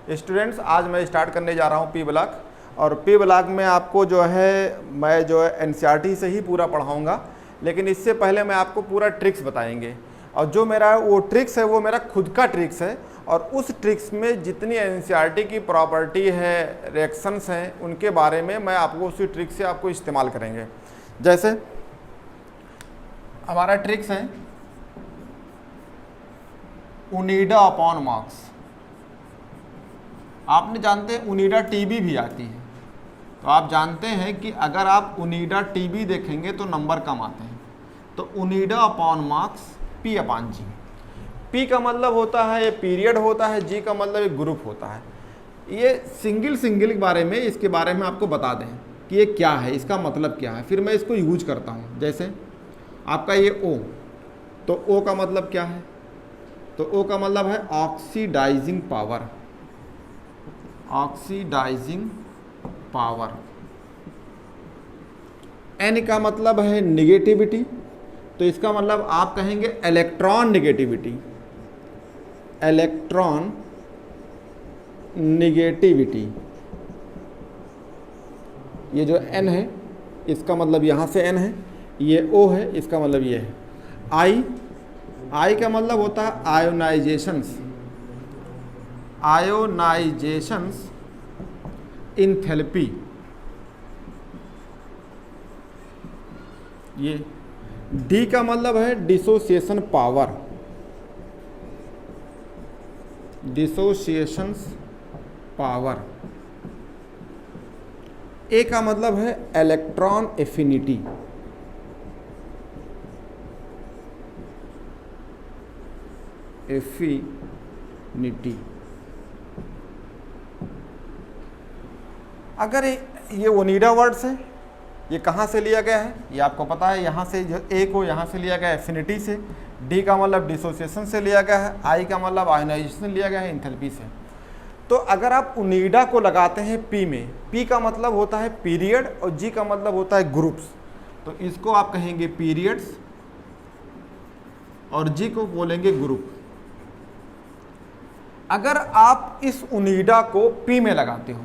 Students, आज मैं start करने जा रहा हूँ पी ब्लॉक, और पी ब्लॉक में आपको जो है मैं जो है एनसीईआरटी से ही पूरा पढ़ाऊँगा, लेकिन इससे पहले मैं आपको पूरा ट्रिक्स बताएंगे। और जो मेरा वो ट्रिक्स है वो मेरा खुद का ट्रिक्स है, और उस ट्रिक्स में जितनी एनसीईआरटी की प्रॉपर्टी है, रिएक्शंस हैं, उनके बारे में मैं आपको उसी ट्रिक से आपको इस्तेमाल करेंगे। जैसे हमारा ट्रिक्स है ओनिडा अपॉन मार्क्स। आपने जानते हैं ओनिडा टीबी भी आती है, तो आप जानते हैं कि अगर आप ओनिडा टीबी देखेंगे तो नंबर कम आते हैं। तो ओनिडा अपॉन मार्क्स पी अपान जी। पी का मतलब होता है ये पीरियड होता है, जी का मतलब एक ग्रुप होता है। ये सिंगल के बारे में, इसके बारे में आपको बता दें कि ये क्या है, इसका मतलब क्या है, फिर मैं इसको यूज करता हूँ। जैसे आपका ये ओ, तो ओ का मतलब क्या है? तो ओ का मतलब है oxidizing power. Oxidizing power. N का मतलब है निगेटिविटी, तो इसका मतलब आप कहेंगे इलेक्ट्रॉन निगेटिविटी। इलेक्ट्रॉन निगेटिविटी, ये जो एन है इसका मतलब यहाँ से एन है, ये ओ है, इसका मतलब ये है। आई का मतलब होता है आयोनाइजेशंस। आयोनाइजेशंस इंथैल्पी। ये डी का मतलब है डिसोसिएशन पावर। डिसोसिएशंस पावर। ए का मतलब है इलेक्ट्रॉन एफिनिटी। एफिनिटी। अगर ये ओनिडा वर्ड्स है, ये कहाँ से लिया गया है ये आपको पता है, यहाँ से ए को यहाँ से लिया गया है एफिनिटी से। डी का मतलब डिसोसिएशन से लिया गया है। आई का मतलब आयोनाइजेशन लिया गया है एंथैल्पी से। तो अगर आप ओनिडा को लगाते हैं पी में, पी का मतलब होता है पीरियड और जी का मतलब होता है ग्रुप्स, तो इसको आप कहेंगे पीरियड्स और जी को बोलेंगे ग्रुप। अगर आप इस ओनिडा को पी में लगाते हो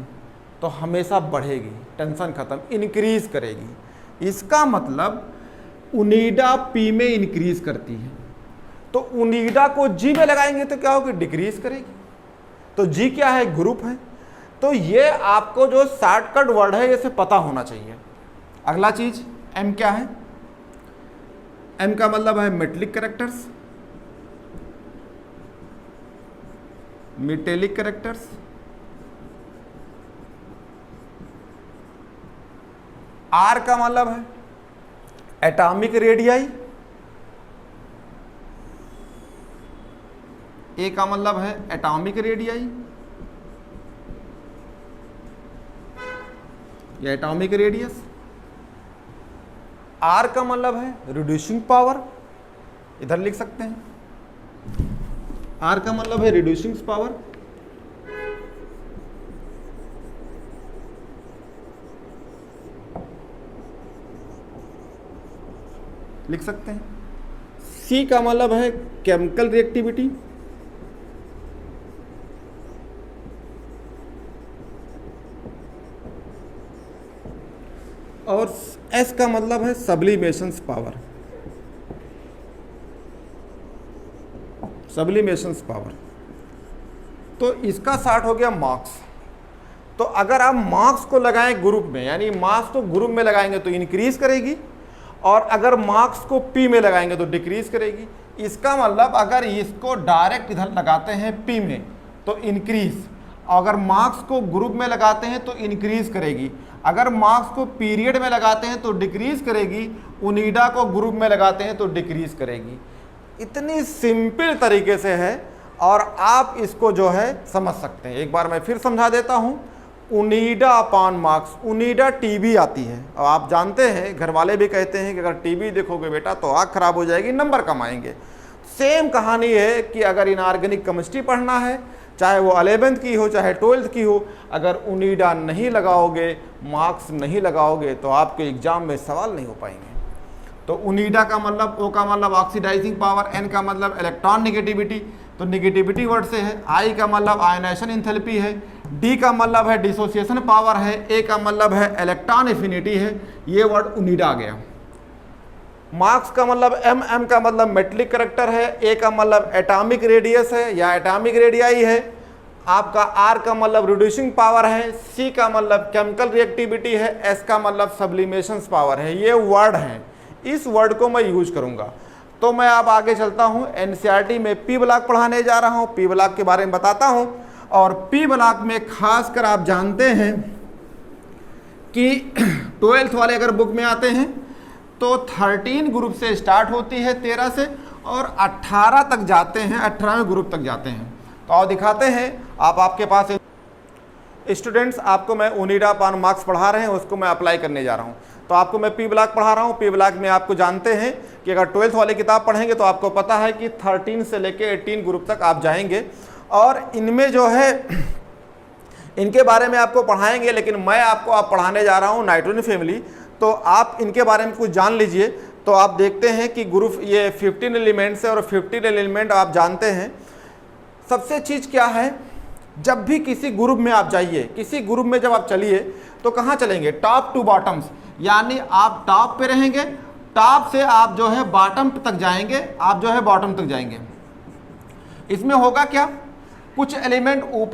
तो हमेशा बढ़ेगी, टेंशन खत्म, इंक्रीज करेगी। इसका मतलब ओनिडा पी में इंक्रीज करती है, तो ओनिडा को जी में लगाएंगे तो क्या होगी? डिक्रीज करेगी। तो जी क्या है? ग्रुप है। तो ये आपको जो शॉर्टकट वर्ड है इसे पता होना चाहिए। अगला चीज एम क्या है? एम का मतलब है metallic characters. Metallic characters. R का मतलब है एटॉमिक रेडियाई। ए का मतलब है एटॉमिक रेडियाई या एटॉमिक रेडियस। आर का मतलब है रिड्यूसिंग पावर, इधर लिख सकते हैं। आर का मतलब है रिड्यूसिंग पावर। लिख सकते हैं। सी का मतलब है केमिकल रिएक्टिविटी। और एस का मतलब है सब्लिमेशंस पावर। सब्लिमेशंस पावर। तो इसका शॉर्ट हो गया मार्क्स। तो अगर आप मार्क्स को लगाएं ग्रुप में, यानी मार्क्स को ग्रुप में लगाएंगे तो इंक्रीज करेगी, और अगर मार्क्स को पी में लगाएंगे तो डिक्रीज करेगी। इसका मतलब अगर इसको डायरेक्ट इधर लगाते हैं पी में तो इंक्रीज, अगर मार्क्स को ग्रुप में लगाते हैं तो इंक्रीज करेगी, अगर मार्क्स को पीरियड में लगाते हैं तो डिक्रीज करेगी, ओनिडा को ग्रुप में लगाते हैं तो डिक्रीज करेगी। इतनी सिंपल तरीके से है और आप इसको जो है समझ सकते हैं। एक बार मैं फिर समझा देता हूँ। ओनिडा अपॉन मार्क्स, ओनिडा टीबी आती है, और आप जानते हैं घर वाले भी कहते हैं कि अगर टीबी देखोगे बेटा तो आँख खराब हो जाएगी, नंबर कम आएंगे। सेम कहानी है कि अगर इनऑर्गेनिक केमिस्ट्री पढ़ना है, चाहे वो 11th की हो चाहे 12th की हो, अगर ओनिडा नहीं लगाओगे, मार्क्स नहीं लगाओगे तो आपके एग्जाम में सवाल नहीं हो पाएंगे। तो ओनिडा का मतलब, ओ का मतलब ऑक्सीडाइजिंग पावर, एन का मतलब इलेक्ट्रॉन नेगेटिविटी, तो निगेटिविटी वर्ड से है। आई का मतलब आयनाइजेशन एंथैल्पी है, डी का मतलब है डिसोसिएशन पावर है, ए का मतलब है इलेक्ट्रॉन एफिनिटी है, ये वर्ड ओनिडा आ गया। मार्क्स का मतलब एम का मतलब मेटलिक करैक्टर है, ए का मतलब एटॉमिक रेडियस है या एटॉमिक रेडियाई है, आपका आर का मतलब रिड्यूसिंग पावर है, सी का मतलब केमिकल रिएक्टिविटी है, एस का मतलब सब्लिमेशन पावर है। ये वर्ड हैं, इस वर्ड को मैं यूज करूंगा। तो मैं अब आगे चलता हूं, एनसीईआरटी में पी ब्लॉक पढ़ाने जा रहा हूं, पी ब्लॉक के बारे में बताता हूं। और पी ब्लॉक में खासकर आप जानते हैं कि 12th वाले अगर बुक में आते हैं तो 13 ग्रुप से स्टार्ट होती है 13 से और 18 तक जाते हैं, 18वें ग्रुप तक जाते हैं। तो आओ दिखाते हैं। आपके पास स्टूडेंट्स, आपको मैं ओनिडा पान मार्क्स पढ़ा रहे हैं, उसको मैं अप्लाई करने जा रहा हूं। तो आपको मैं पी ब्लॉक पढ़ा रहा हूं। पी ब्लॉक में आपको जानते हैं कि अगर 12th वाली किताब पढ़ेंगे तो आपको पता है कि 13 से लेके 18 ग्रुप तक आप जाएंगे और इनमें जो है इनके बारे में आपको पढ़ाएंगे, लेकिन मैं आपको आप पढ़ाने जा रहा हूं नाइट्रोजन फैमिली, तो आप इनके बारे में कुछ जान लीजिए। तो आप देखते हैं कि ग्रुप ये 15 एलिमेंट्स है और 15 एलिमेंट आप जानते हैं। सबसे चीज़ क्या है, जब भी किसी ग्रुप में आप जाइए, किसी ग्रुप में जब आप चलिए तो कहाँ चलेंगे, टॉप टू बॉटम्स, यानी आप टॉप पे रहेंगे, टॉप से आप जो है बॉटम तक जाएंगे, आप जो है बॉटम तक जाएंगे। इसमें होगा क्या, कुछ एलिमेंट ऊपर